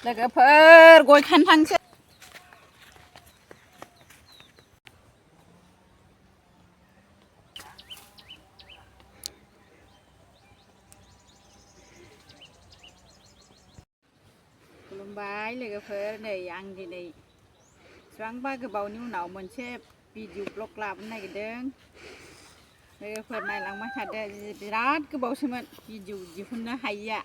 แล้วก็เพิ่นกวยคันทั้งเส้นลงบายเลยก็เพิ่นเนี่ยยังดีในสว่างบ้าก็เบานิ้วหนาวเหมือนเชฟปีอยู่บล็อกลาบในกันเด้งเลยก็เพิ่นในหลังมาถัดได้ร้านก็เบาใช่ไหมปีอยู่คนน่ะหายอ่ะ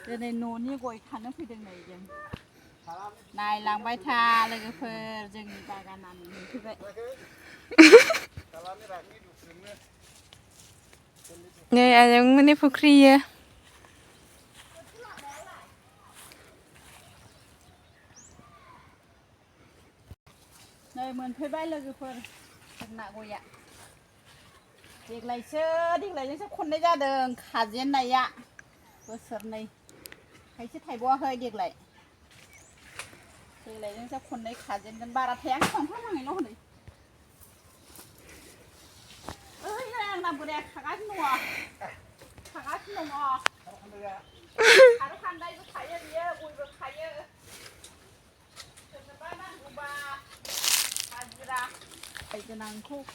เดี๋ยวในโน่นนี่กวยคันนั่นคือจังไหนจังนายหลังใบทาเลยก็เพิ่นจึงตาการนั้นคือไปเนี่ยอาจจะไม่ได้พูดเคลียร์này mình thấy bay là cái phần thật nặng rồi ạ việc này chứ đi lại những con đấy ra đường khả diện này ạ cơ sở này hay chứ thầy bua hơi việc lại việc lại những con đấy khả diện gần 3 tháng không phát ngày nó này ơi đang làm bữa đẹp khả ác nụ khả ác nụ khả khăn đây có thấy gì bùi được thấyไปจะนั่งคุก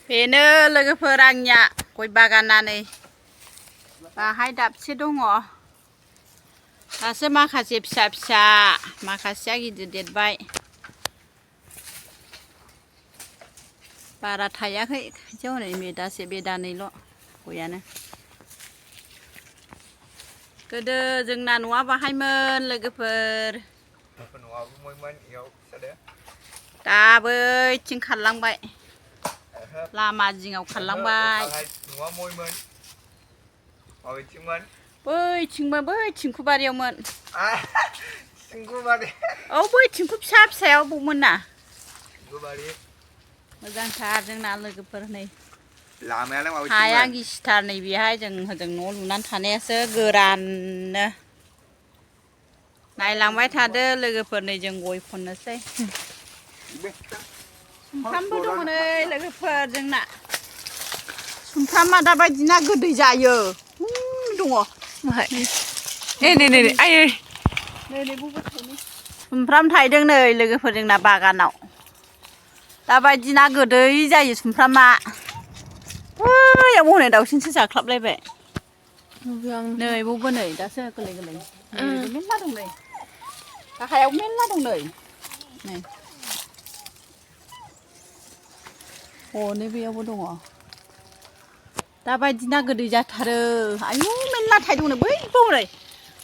เพเนอร์เลยก็เพื่อรังยะกุยบากันนั่นเองปลาให้ดับชิดงอ๋อถ้าเสมาขาเจ็บแสบชามาขาเสียกินเด็ดใบปลาระไทยะเฮ้ยเจ้าไหนมีดาเสียเบดานี่หรอกุยนะก็เด้อจึงนานว่าให้เมินเลยก็เพิ่นตาเบยจึงขันลังใบลามาจึงเอาขันลังใบเบยจึงมาเบยจึงคุบาเดียวมันโอ้เบยจึงคุบชาบแซวบุมันน่ะมาจังชาจึงนานเลยก็เพิ่นนี่Hai yang gistar nih biar jeng nolunan thane se geran ne. Nai lang bai thade lege per nih jeng goi pon ne se. Sumpam bodong ne lege per jeng nak. Sumpam ada bai jina gede jayo. Dong. Nih ayo. Nih bubu thai. Sumpam thai jeng ne lege per jeng nak bagan nau. Da bai jina gede jayo sumpam mak. Yang mau này đầu xin xin chào club đây vậy nơi bố bên này đã chơi cái này miếng lá đồng này cả hai ông miếng lá đồng này này ồ này bây giờ bố đồng à ta bây giờ cái đi ra thờ anh miếng lá thay đồng này bấy bố này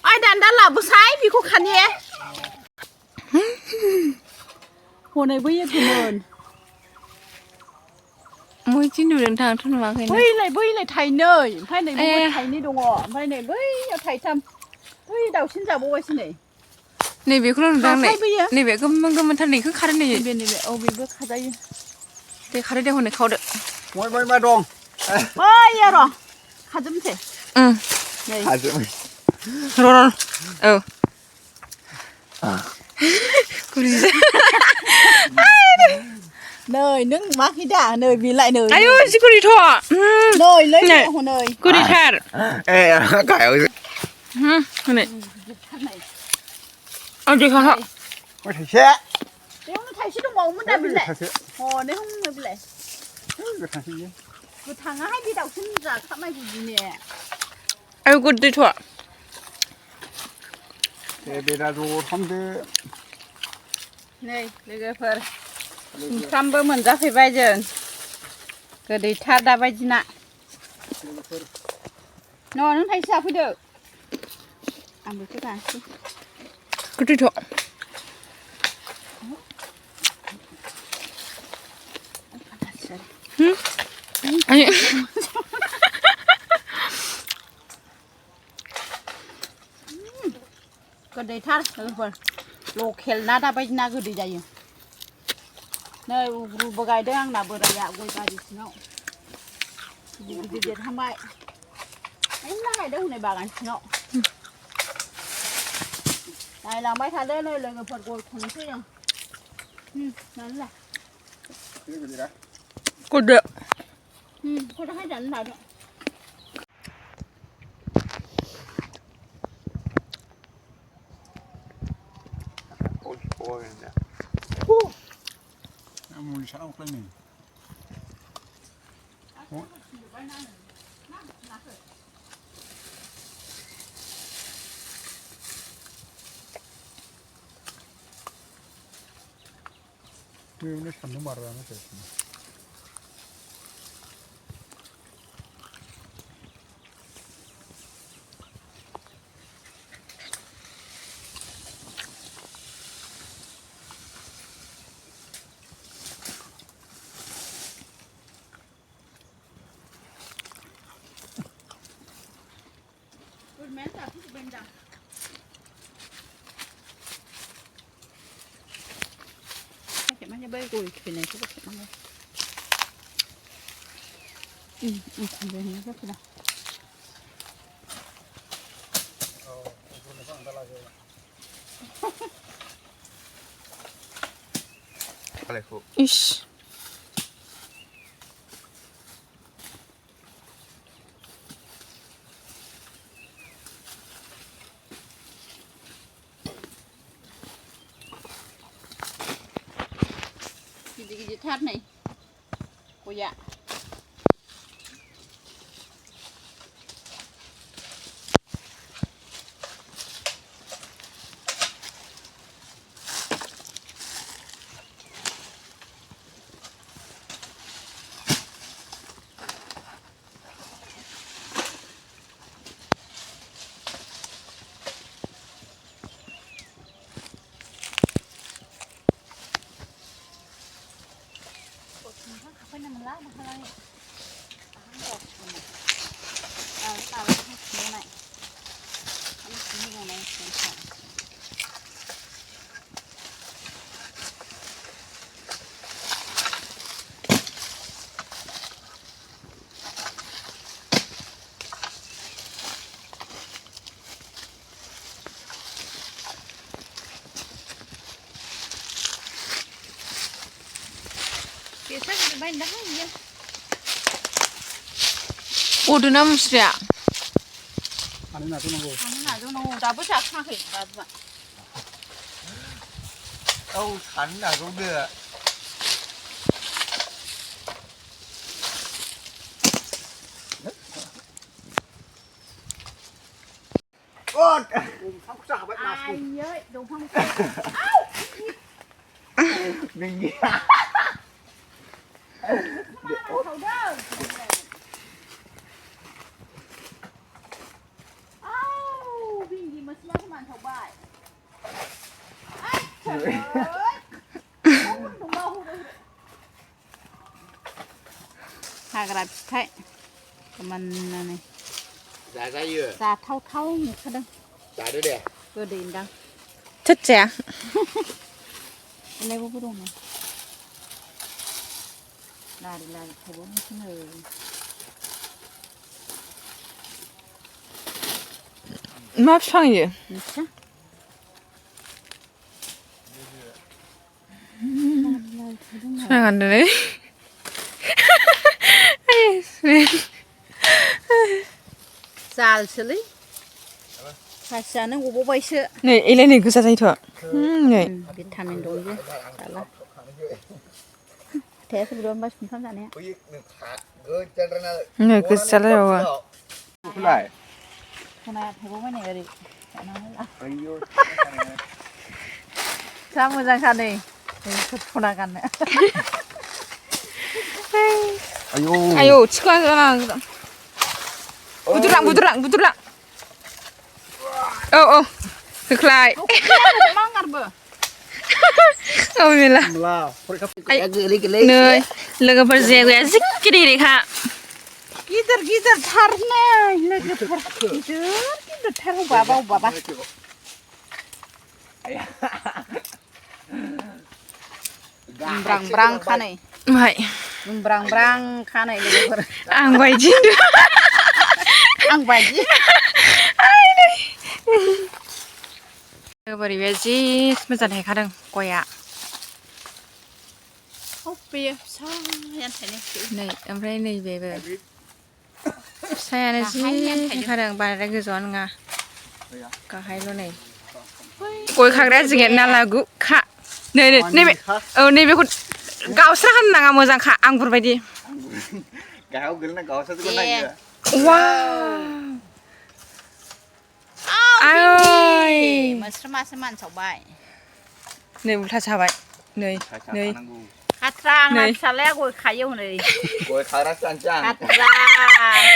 ai đàn đã làm bữa sáng vì có khăn nhé hồ này bây giờ thì mờn môi chín đủ đường thang thôn vàng hay bơi lại thầy nơi phải này bơi thầy này đúng không phải này bơi thầy thầm bơi đầu xin chào bố xin này này việc không đang này này việc có mình thân này cứ khát này bên này ô bị bước khát đây để khát đây hôm nay khâu được mới mà đong ôi giờ rồi khát dấm thế này rồi cô đi nơi nước mát cái đã nơi vì lại nơi ayo si cô đi thọ nơi lấy mẹ hồ nơi cô đi thả ê cải ơi này ông đi không có thể xe nếu nó thay chứ đúng không muốn đâm lại hồ nếu không bị lại cứ thằng ai đi đào xin ra khắp mai gì nè ayo cô đi thọ bây giờ rồi không được này lấy cái phở Sampai menjadi bajan, kedai thada bajina. No, nó thấy sao phải được? Ăn được cái này. Cứ đi thôi. Anh. Kedai thada, lokal nada bajina kedai jaya. Nơi bố gái đang ăn là bữa đại dạ quay đi xíu đi điện thăm bài em là ngày đâu này bà ăn xíu này làm mấy tháng đây nơi là người phật của thằng xí nhá nó là cô được เขาจะให้ดันเราด้วย Ôi, ôi nè. Mùi sao cái này. Nó sẵn nó mở ra nó sẽ.แม่จับที่จะเป็นดังถ้าเก็บมันจะเบ้กุยเป็นไงที่จะเก็บมันเลยทำแบบนี้ก็คือ อะไรครู อิช Gigi thắt này cô dạ cái này mình lát một hơi tạo như này như này cái sắc cái bánh đó gì 우드 나무스야. 아니 나 좀 하고. 아니 나도 너무 나쁘지 않아 나도 Đâu Khánh là cũng được. Ôi, không sao vậy mà. ai ơi đúng không Mình nghe. thầu đâu viên gì mà xíu cái màn thầu bài trời ơi đúng đâu hai cái này thấy mình này Dạ ra dừa. già thâu thâu như thế đó Dạ đứa đẻ. vừa điện đâu 첫째야. lấy bút này là thầy bố như thế này 맙상이. 진짜? 잘 안 되네. 쌀 xử lý phải nó của bố sữa 네, 일레니 그 사자이 더. 네. 비타민 đồ chứ là thế thì đồ bao nhiêu tham này 네, 그 사자요. Cái này. hôm nay thầy bố cái này đi chả nói là Ayo. sao mà ra khăn này thật không đang ăn nữa Ayo. 아유, 치과가 무드랑. 어. 그클라이. mong ăn bữa 어밀라. Là. Thôi cấp. 네. llega por zegue zikiri ha. gider thar này gider thar baba brang khăn này Mai. brang khăn này được rồi 안 봐야지. ăn vài gì 내가 버리야지. 스무잔 해 가는 거야. เขาเปียช่างยันไทยนี่ नै ओमफ्राय नैबेबो फिसायानो जि खादों बांद्राय गोजौआनो नङा गाहायल' नै गय खाग्राया जोंनिया नाला गुखा नै नैबे औ नैबेखौ गावस्रा होनो नाङा मोजांखा आंगुर बायदि गाहायाव गोलैना गावस्रासो नागिरो आय मोस्रोमासो मानसावबाय नै उल्था साबाय नै नै खाथ्रा आंना फिसालाया गय खायो हनै गय खाग्रा चान्चां खाथ्रा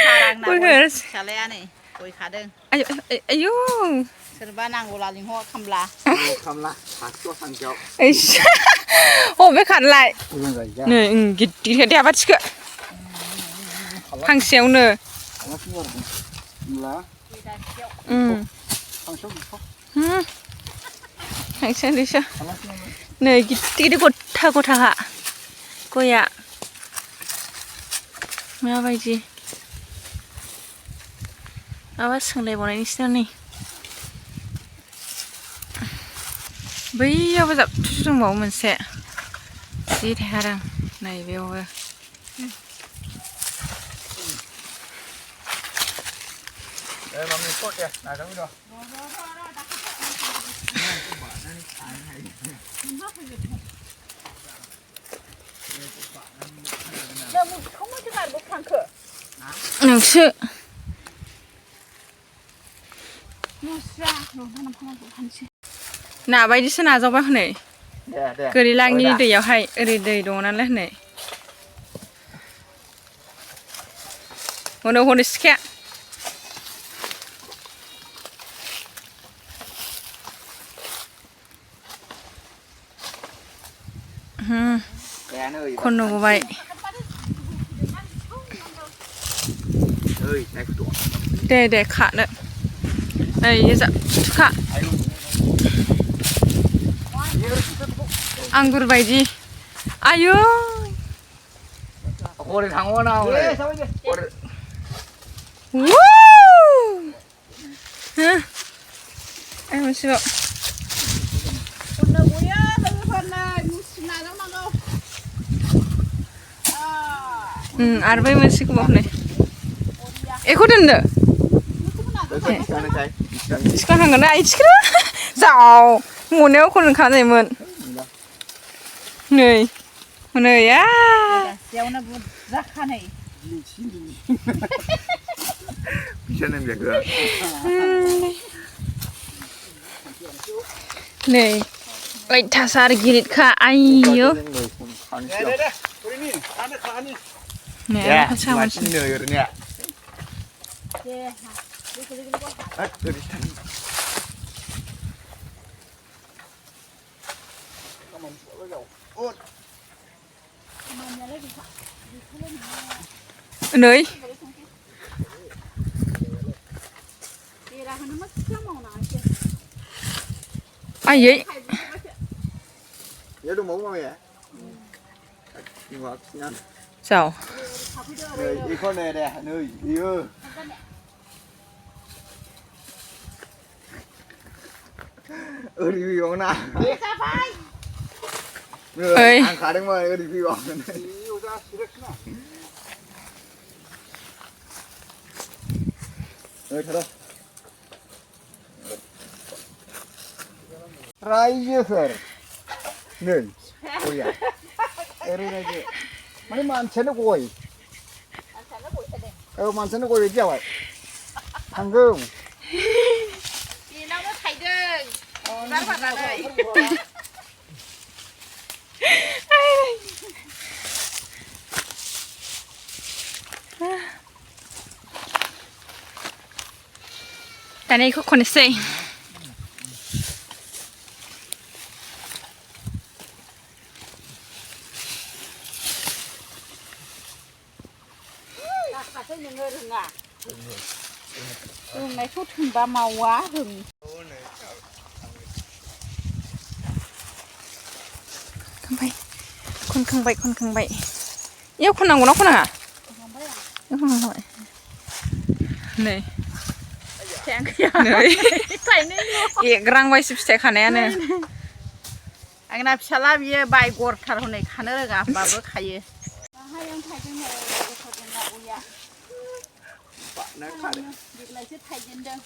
खारांना गय फिसालाया नै गय खादों आयौ सोरबा नांगौला लिंहर खामला खामला हाखौ सानसेयाव हबे खारलाय नै गिदिर देबाथिखो फांसेयावनो फांसेयाव दिसो नै गिदिर गथा गथाखा गया माबायदि माबा सोंलायबावनायनिसो नै बैयावबो जाबथुसु दंबावो मोनसे जि थाहारां नै बेयावबो नोंसो ना बायदिसो नाजावबाय हनै गोरिलांनि दैयावहाय ओरै दै दङ नालाय हनै हनै हनै सिखाया खन' गबाय दे खानो नै जाबथुखा आंगुर बायदि आयौ हरै थांबावना हरै मोनसेबाव आरो बै मोनसेखौ बावनै एखौ दोननो सिखांनांगोन आइ थिखा जाव मनायाव खन खानायमोन नै नै नै अयथासार गिदिरखा आयौ नै नै आयै जाव 이거 내래 너 이거 리뷰 영나 안 가는 거야 리뷰 영나 들어 라이즈서 네 뭐야 에르네지 많이 많잖아 고이 많잖아 고이 왜 잡아 방금 이나무 타이등 날 받아내แต่นี่คนเซ่ในพูดถึงบะเมาวะถึงข้างไปคนข้างไปคนข้างไปเยี่ยวคนนั่งกูน้องคนน่ะเยี่ยวคนนั่งหน่อยนี่แทงขยะ นี่ ใส่นี่ อีกรังไว้10 เซคันแน่เนี่ย आंना फिसाला बियो बाय गरथार हनै खानो रोङा होमबाबो खायो बाहाय थाइजेननो गथ'जों लाबोया देग्लायसो थाइजेनदों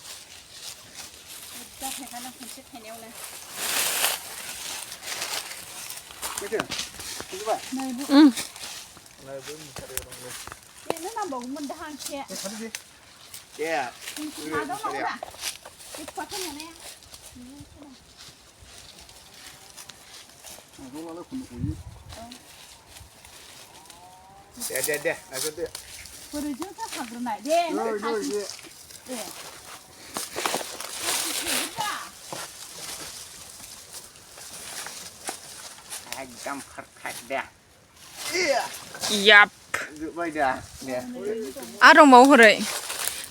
बुरजा थाइखाना खनसे थाइनायावनो बेनो नांबावगौमोन दा हांसे नाजावनांगौना बेखौथ' मोनाया दे नाजाव दे बोरैजों जाखाग्रोनाय दे दे एकदम perfect deh. Yap. Baik dah. Deh. Arong mau hore.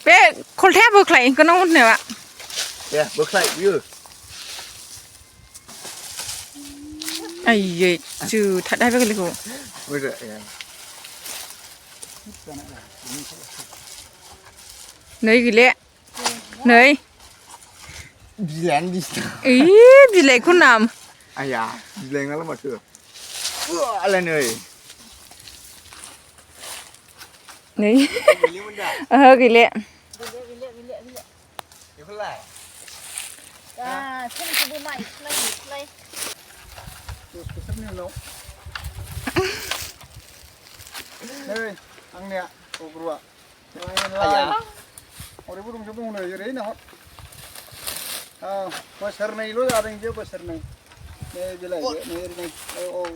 Be koltaya boklai kono ne ba. Deh, boklai view. Ai ye chu that dai ba ko. Betul ya. Nei gile. Nei. Bilang di sana. Ih, bilai ko nam. Ayah, bilang apa maksud? Wah, ala nih. Nei. Beli mana? Gile. Itu lah. Sini ke rumah play. Terus pesan ni lo. Nih, angnya, obrol. Ayah. Orang burung jepung nih, jadi ini hot. Pasar nih lo ada yang jauh pasar nih. Nih bilai, nih. Oh.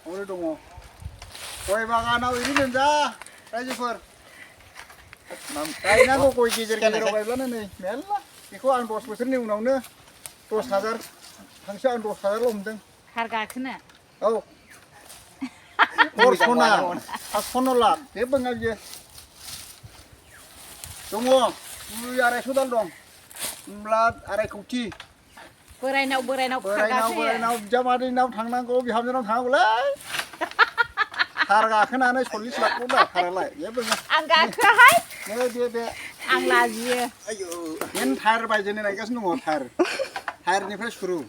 Orang dong. Koi bagan awal ini menja, Rajifur. Kain aku koi kijer rogai belana nih, mela. Iko an bos pasar nih unang nih, 10,000, hangsa an 10,000 lom deng. Harga kena. Oh. Sona, Sonola, dia bengal je. Tunggu, dulu arai sudah dong. Melat arai kuci. Berenau Berenau, jam ada nau thang nang ko, biham nang thang boleh. Harga kena nih 40 lakh udah, harga lah. Ya bengal. Angga kehai. Dia. Ang lagi. Ayo, yang thar baca nih naik nunggu thar. Thar nih fresh kru.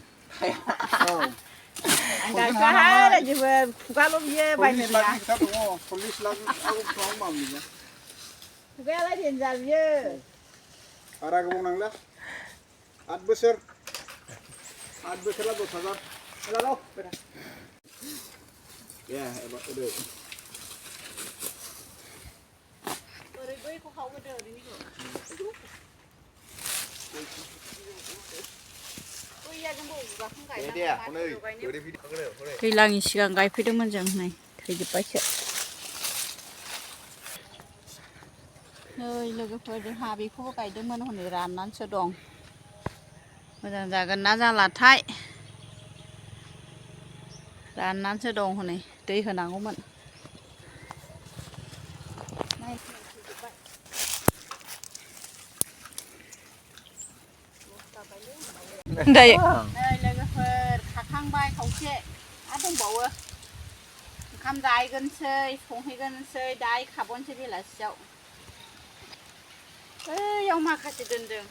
Oh. Angga kehai lagi kalau dia banyak ya. Kita tunggu, 40 lakh aku tahu mamnya. Gue lagi jalan dia. Harga kemana lah? 8 besar. 8 besar lah 10,000. Halo. Ya, udah. Gue kok kau udah ini kok. दैज्लांनि सिगां गायफैदोंमोन जों नै थैजोब्बायसो नै लोगोफोर जोंहा बेखौबो गायदोंमोन हनै राननानैसो दं मोजां जागोन ना जालाथाय राननानैसो दं हनै दै होनांगौमोन Đây. Đây लोगोफोर खाखांबाय खावसे आरो दंबावो ओंखाम जाहैगोनसै संहैगोनसै दाहाय खाबनोसै बेलासियाव बैयाव माखासे दोनदों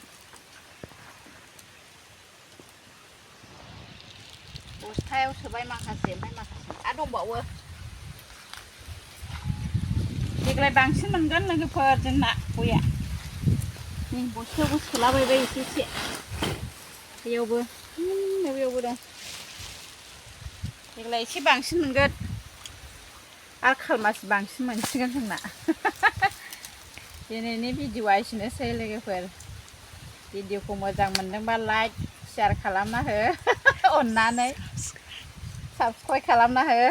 बस्थायाव सोबाय माखासे ओमफ्राय माखासे आरो दंबावो देग्लाय बांसिन मोनगोन लोगोफोर जोंना गया नै बस्थायावबो सोलाबायबाय एसे बेयावबो दं देग्लाय एसे बांसिन मोनगोन आरो खालमासि बांसिन मोनसिगोन जोंना दिनैनि भिडिअ'आ एसेनोसै लोगोफोर भिडिअ'खौ मोजां मोनदोंबा लाइक शेयार खालामना हो अननानै साबस्क्राइब खालामना हो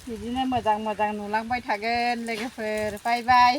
बिदिनो मोजां नुलांबाय थागोन लोगोफोर बाय बाय